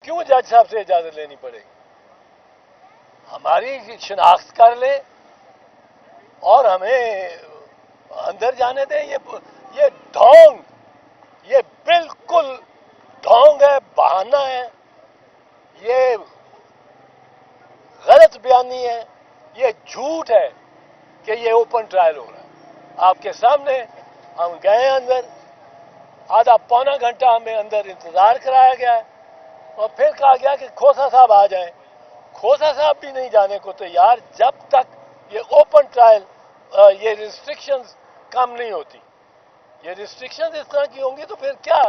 क्यों जज साहब से इजाजत लेनी पड़ेगी? हमारी शिनाख्त कर ले और हमें अंदर जाने दें। ये ढोंग, ये बिल्कुल ढोंग है, बहाना है, ये गलत बयानी है, ये झूठ है कि ये ओपन ट्रायल हो रहा है। आपके सामने हम गए अंदर, आधा पौना घंटा हमें अंदर इंतजार कराया गया है और फिर कहा गया कि खोसा साहब आ जाएं। खोसा साहब भी नहीं जाने को तैयार जब तक ये ओपन ट्रायल, ये रिस्ट्रिक्शंस कम नहीं होती। ये रिस्ट्रिक्शंस इस तरह की होंगी तो फिर क्या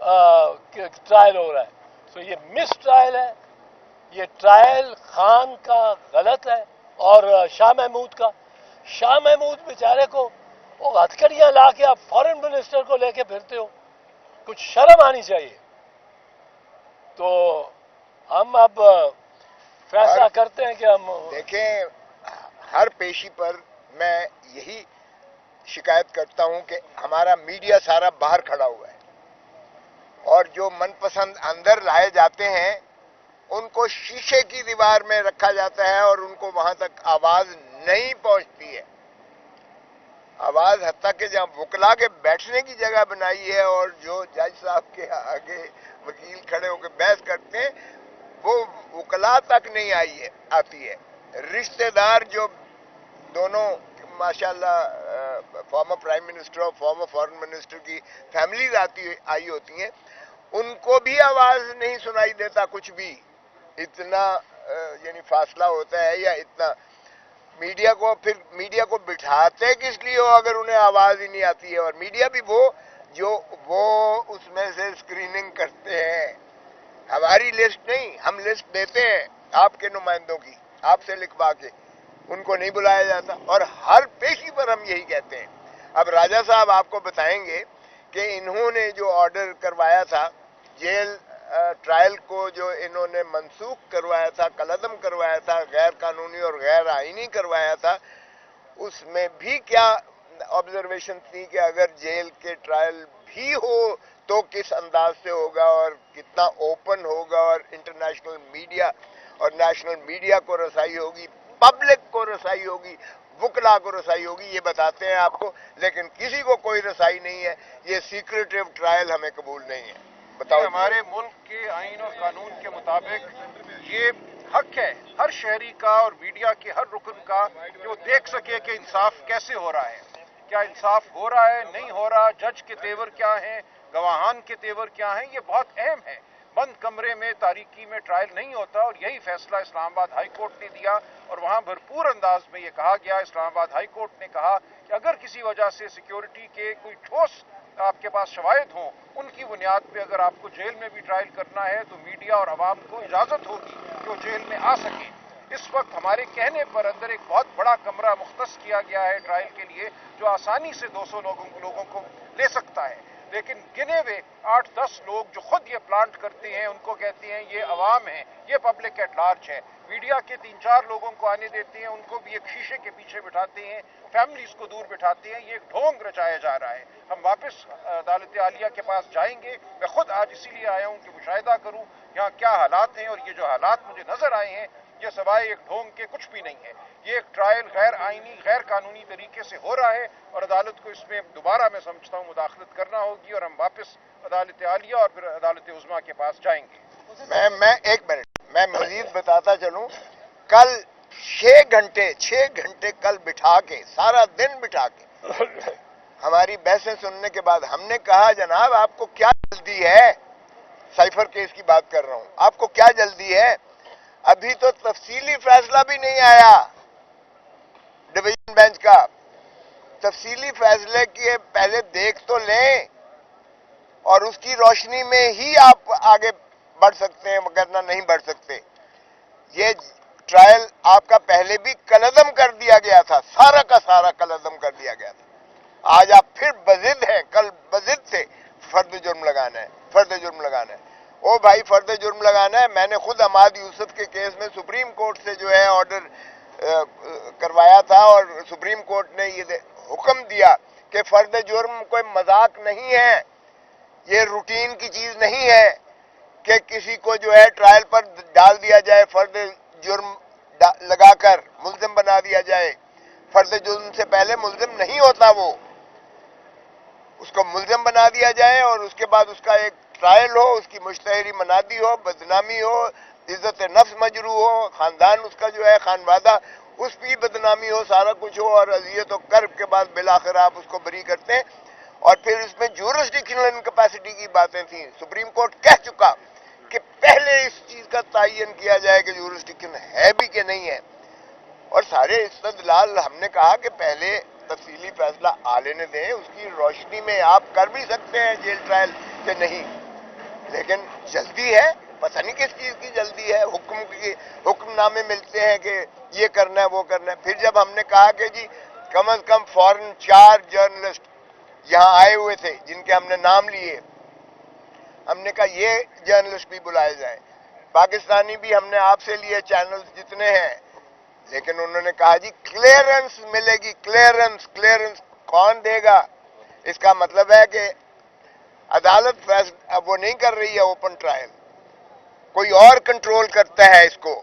ट्रायल हो रहा है? तो ये मिस ट्रायल है, ये ट्रायल खान का गलत है और शाह महमूद बेचारे को वो हथकड़ियां ला के आप फॉरेन मिनिस्टर को लेके फिरते हो, कुछ शर्म आनी चाहिए। तो हम अब फैसला करते हैं कि हम देखें, हर पेशी पर मैं यही शिकायत करता हूं कि हमारा मीडिया सारा बाहर खड़ा हुआ है और जो मनपसंद अंदर लाए जाते हैं उनको शीशे की दीवार में रखा जाता है और उनको वहां तक आवाज नहीं पहुंचती है। आवाज हत्ता कि जहां वकला के बैठने की जगह बनाई है और जो जज साहब के आगे वकील खड़े होकर बहस करते हैं वो वकला तक नहीं आती है। रिश्तेदार जो दोनों माशाल्लाह फॉर्मर प्राइम मिनिस्टर और फॉर्मर फॉरेन मिनिस्टर की फैमिलीज आई होती हैं, उनको भी आवाज नहीं सुनाई देता कुछ भी। इतना यानी फासला होता है या इतना मीडिया को बिठाते किस लिए हो अगर उन्हें आवाज ही नहीं आती है? और मीडिया भी वो उसमें से स्क्रीनिंग करते हैं, हमारी लिस्ट नहीं, हम लिस्ट देते हैं आपके नुमाइंदों की, आपसे लिखवा के, उनको नहीं बुलाया जाता। और हर पेशी पर हम यही कहते हैं। अब राजा साहब आपको बताएंगे कि इन्होंने जो ऑर्डर करवाया था जेल ट्रायल को, जो इन्होंने मनसूख करवाया था, कलअदम करवाया था, गैर कानूनी और गैर आईनी करवाया था, उसमें भी क्या ऑब्जर्वेशन थी कि अगर जेल के ट्रायल भी हो तो किस अंदाज से होगा और कितना ओपन होगा और इंटरनेशनल मीडिया और नेशनल मीडिया को रसाई होगी, पब्लिक को रसाई होगी, वकला को रसाई होगी, ये बताते हैं आपको। लेकिन किसी को कोई रसाई नहीं है। ये सीक्रेटिव ट्रायल हमें कबूल नहीं है। बताओ। हमारे मुल्क के आईन और कानून के मुताबिक ये हक है हर शहरी का और मीडिया के हर रुकन का कि वो देख सके कि इंसाफ कैसे हो रहा है, क्या इंसाफ हो रहा है, नहीं हो रहा, जज के तेवर क्या हैं, गवाहान के तेवर क्या हैं। ये बहुत अहम है। बंद कमरे में तारीकी में ट्रायल नहीं होता और यही फैसला इस्लामाबाद हाई कोर्ट ने दिया और वहां भरपूर अंदाज में ये कहा गया, इस्लामाबाद हाई कोर्ट ने कहा कि अगर किसी वजह से सिक्योरिटी के कोई ठोस आपके पास शवायद हों, उनकी बुनियाद पे अगर आपको जेल में भी ट्रायल करना है तो मीडिया और आवाम को इजाजत होगी कि वो जेल में आ सके। इस वक्त हमारे कहने पर अंदर एक बहुत बड़ा कमरा मुख्तस किया गया है ट्रायल के लिए, जो आसानी से 200 लोगों को ले सकता है। लेकिन गिने हुए 8-10 लोग जो खुद ये प्लांट करते हैं, उनको कहते हैं ये अवाम है, ये पब्लिक एट लार्ज है। मीडिया के 3-4 लोगों को आने देते हैं, उनको भी एक शीशे के पीछे बिठाते हैं, फैमिलीज को दूर बिठाते हैं। ये एक ढोंग रचाया जा रहा है। हम वापस अदालत आलिया के पास जाएंगे। मैं खुद आज इसीलिए आया हूं कि मुशाहिदा करूं यहाँ क्या हालात हैं, और ये जो हालात मुझे नजर आए हैं ये सवाए एक ढोंग के कुछ भी नहीं है। ये एक ट्रायल गैर आईनी गैर कानूनी तरीके से हो रहा है और अदालत को इसमें दोबारा मैं समझता हूँ मुदाखलत करना होगी और हम वापस अदालत आलिया और फिर अदालत उज़्मा के पास जाएंगे। मैं एक मिनट मैं मजीद बताता चलूं। कल 6 घंटे कल बिठा के, सारा दिन बिठा के हमारी बहसें सुनने के बाद हमने कहा जनाब आपको क्या जल्दी है, साइफर केस की बात कर रहा हूं, आपको क्या जल्दी है? अभी तो तफसीली फैसला भी नहीं आया डिवीजन बेंच का। तफसीली फैसले के पहले देख तो लें और उसकी रोशनी में ही आप आगे बढ़ सकते हैं, वरना नहीं बढ़ सकते। ये ट्रायल आपका पहले भी कलअदम कर दिया गया था, सारा का सारा कलअदम कर दिया गया था। आज आप फिर बजिद हैं, कल बजिद थे फर्द जुर्म लगाना है। ओ भाई, फर्द जुर्म लगाना है। मैंने खुद अमाद यूसुफ के केस में सुप्रीम कोर्ट से जो है ऑर्डर करवाया था और सुप्रीम कोर्ट ने ये हुक्म दिया कि फर्द जुर्म कोई मजाक नहीं है, ये रूटीन की चीज नहीं है کہ کسی کو جو ہے ٹرائل پر ڈال دیا جائے، فرد جرم لگا کر ملزم بنا دیا جائے. فرد جرم سے پہلے ملزم نہیں ہوتا، وہ اس کو ملزم بنا دیا جائے اور اس کے بعد اس کا ایک ٹرائل ہو، اس کی مشتہری منادی ہو، بدنامی ہو، عزت نفس مجروح ہو، خاندان اس کا جو ہے خانوادہ اس کی بدنامی ہو، سارا کچھ ہو، اور اذیت و کرب کے بعد بالآخر آپ اس کو بری کرتے ہیں. اور پھر اس میں جورسڈکشنل انکیپیسٹی کی باتیں تھیں. سپریم کورٹ کہہ چکا کہ پہلے اس چیز کا تعین کیا جائے کہ جورسڈکشن ہے بھی کہ نہیں ہے. اور سارے استدلال ہم نے کہا کہ پہلے تفصیلی فیصلہ آ لینے دیں، اس کی روشنی میں آپ کر بھی سکتے ہیں جیل ٹرائل کہ نہیں، لیکن جلدی ہے، پتہ نہیں کس چیز کی جلدی ہے. حکم نامے ملتے ہیں کہ یہ کرنا ہے وہ کرنا ہے. پھر جب ہم نے کہا کہ جی کم از کم فورن 4 جرنلسٹ یہاں آئے ہوئے تھے جن کے ہم نے نام لیے، ہم نے کہا یہ جرنلسٹ بھی بلائے جائیں. پاکستانی بھی ہم نے آپ سے لیے چینل جتنے ہیں، لیکن انہوں نے کہا جی کلیئرنس ملے گی. کلیئرنس کون دے گا؟ اس کا مطلب ہے کہ عدالت اب وہ نہیں کر رہی ہے اوپن ٹرائل، کوئی اور کنٹرول کرتا ہے اس کو.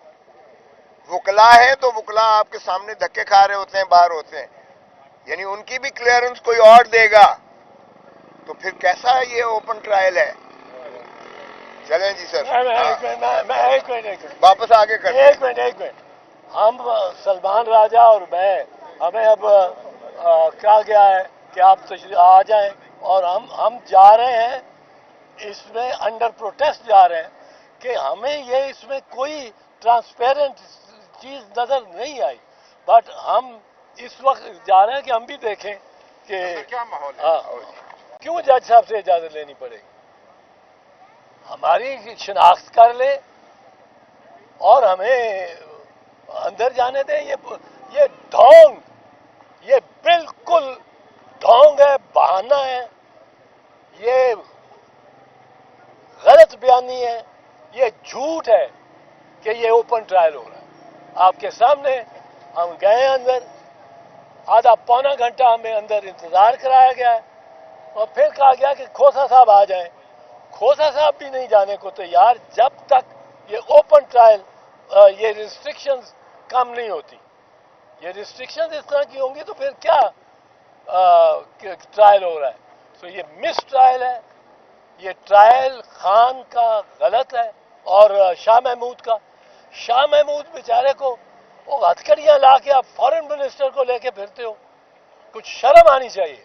وکلا ہے تو وکلا آپ کے سامنے دھکے کھا رہے ہوتے ہیں، باہر ہوتے ہیں، یعنی ان کی بھی کلیئرنس کوئی اور دے گا، تو پھر کیسا یہ اوپن ٹرائل ہے؟ چلیں جی سر، میں ایک منٹ واپس آگے کریں. ایک منٹ ہم سلمان راجہ اور میں، ہمیں اب کہا گیا ہے کہ آپ تشریف آ جائیں، اور ہم جا رہے ہیں اس میں انڈر پروٹیسٹ جا رہے ہیں کہ ہمیں یہ اس میں کوئی ٹرانسپیرنٹ چیز نظر نہیں آئی. بٹ ہم اس وقت جا رہے ہیں کہ ہم بھی دیکھیں کہ کیا ماحول ہے. ہاں کیوں جج صاحب سے اجازت لینی پڑے گی؟ ہماری شناخت کر لے اور ہمیں اندر جانے دیں. یہ ڈھونگ، یہ بالکل ڈھونگ ہے، بہانہ ہے، یہ غلط بیانی ہے، یہ جھوٹ ہے کہ یہ اوپن ٹرائل ہو رہا ہے. آپ کے سامنے ہم گئے اندر، آدھا پونا گھنٹہ ہمیں اندر انتظار کرایا گیا ہے، اور پھر کہا گیا کہ کھوسا صاحب آ جائیں. کھوسا صاحب بھی نہیں جانے کو تیار جب تک یہ اوپن ٹرائل، یہ ریسٹرکشنز کم نہیں ہوتی. یہ ریسٹرکشنز اس طرح کی ہوں گی تو پھر کیا ٹرائل ہو رہا ہے؟ تو یہ مس ٹرائل ہے. یہ ٹرائل خان کا غلط ہے، اور شاہ محمود بیچارے کو وہ ہتھکڑیاں لا کے آپ فارن منسٹر کو لے کے پھرتے ہو، کچھ شرم آنی چاہیے.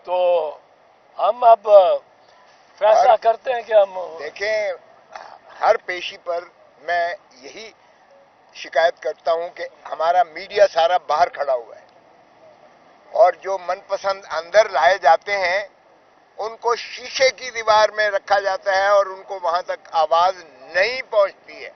تو ہم اب فیصلہ کرتے ہیں کہ ہم دیکھیں، ہر پیشی پر میں یہی شکایت کرتا ہوں کہ ہمارا میڈیا سارا باہر کھڑا ہوا ہے، اور جو من پسند اندر لائے جاتے ہیں ان کو شیشے کی دیوار میں رکھا جاتا ہے اور ان کو وہاں تک آواز نہیں پہنچتی ہے.